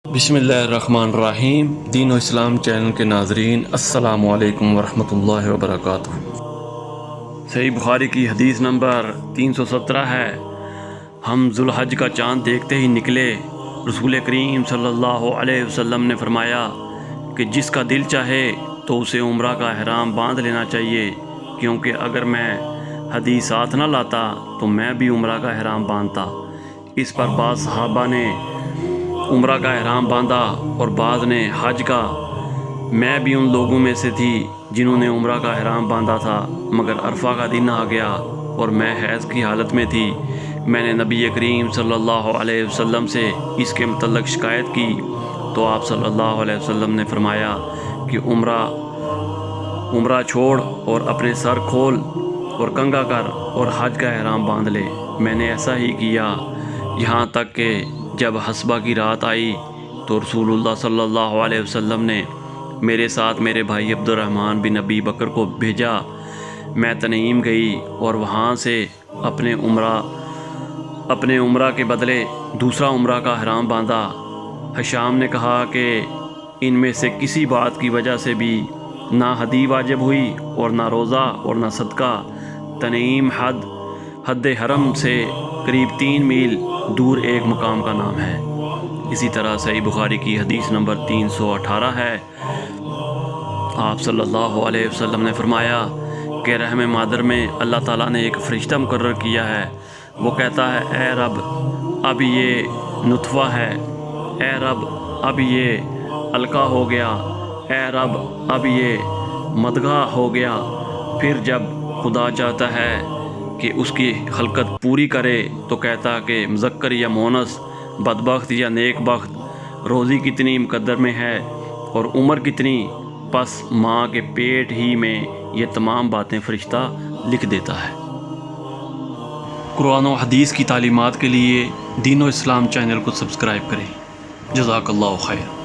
بسم اللہ الرحمن الرحیم۔ دین و اسلام چینل کے ناظرین، السلام علیکم ورحمۃ اللہ وبرکاتہ۔ صحیح بخاری کی حدیث نمبر 317 ہے، ہم ذوالحج کا چاند دیکھتے ہی نکلے۔ رسول کریم صلی اللہ علیہ وسلم نے فرمایا کہ جس کا دل چاہے تو اسے عمرہ کا احرام باندھ لینا چاہیے، کیونکہ اگر میں حدیث ساتھ نہ لاتا تو میں بھی عمرہ کا احرام باندھتا۔ اس پر بعض صحابہ نے عمرہ کا احرام باندھا اور بعض نے حج کا۔ میں بھی ان لوگوں میں سے تھی جنہوں نے عمرہ کا احرام باندھا تھا، مگر عرفہ کا دن آ گیا اور میں حیض کی حالت میں تھی۔ میں نے نبی کریم صلی اللہ علیہ وسلم سے اس کے متعلق شکایت کی تو آپ صلی اللہ علیہ وسلم نے فرمایا کہ عمرہ چھوڑ اور اپنے سر کھول اور کنگھا کر اور حج کا احرام باندھ لے۔ میں نے ایسا ہی کیا، یہاں تک کہ جب حسبہ کی رات آئی تو رسول اللہ صلی اللہ علیہ وسلم نے میرے ساتھ میرے بھائی عبد الرحمن بن ابی بکر کو بھیجا۔ میں تنعیم گئی اور وہاں سے اپنے عمرہ کے بدلے دوسرا عمرہ کا احرام باندھا۔ حشام نے کہا کہ ان میں سے کسی بات کی وجہ سے بھی نہ حدی واجب ہوئی اور نہ روزہ اور نہ صدقہ۔ تنعیم حد حرم سے قریب 3 میل دور ایک مقام کا نام ہے۔ اسی طرح صحیح بخاری کی حدیث نمبر 318 ہے، آپ صلی اللہ علیہ وسلم نے فرمایا کہ رحم مادر میں اللہ تعالیٰ نے ایک فرشتہ مقرر کیا ہے۔ وہ کہتا ہے، اے رب اب یہ نطفہ ہے، اے رب اب یہ علقہ ہو گیا، اے رب اب یہ مضغہ ہو گیا۔ پھر جب خدا چاہتا ہے کہ اس کی خلقت پوری کرے تو کہتا کہ مذکر یا مونس، بدبخت یا نیک بخت، روزی کتنی مقدر میں ہے اور عمر کتنی، پس ماں کے پیٹ ہی میں یہ تمام باتیں فرشتہ لکھ دیتا ہے۔ قرآن و حدیث کی تعلیمات کے لیے دین و اسلام چینل کو سبسکرائب کریں۔ جزاک اللہ خیر۔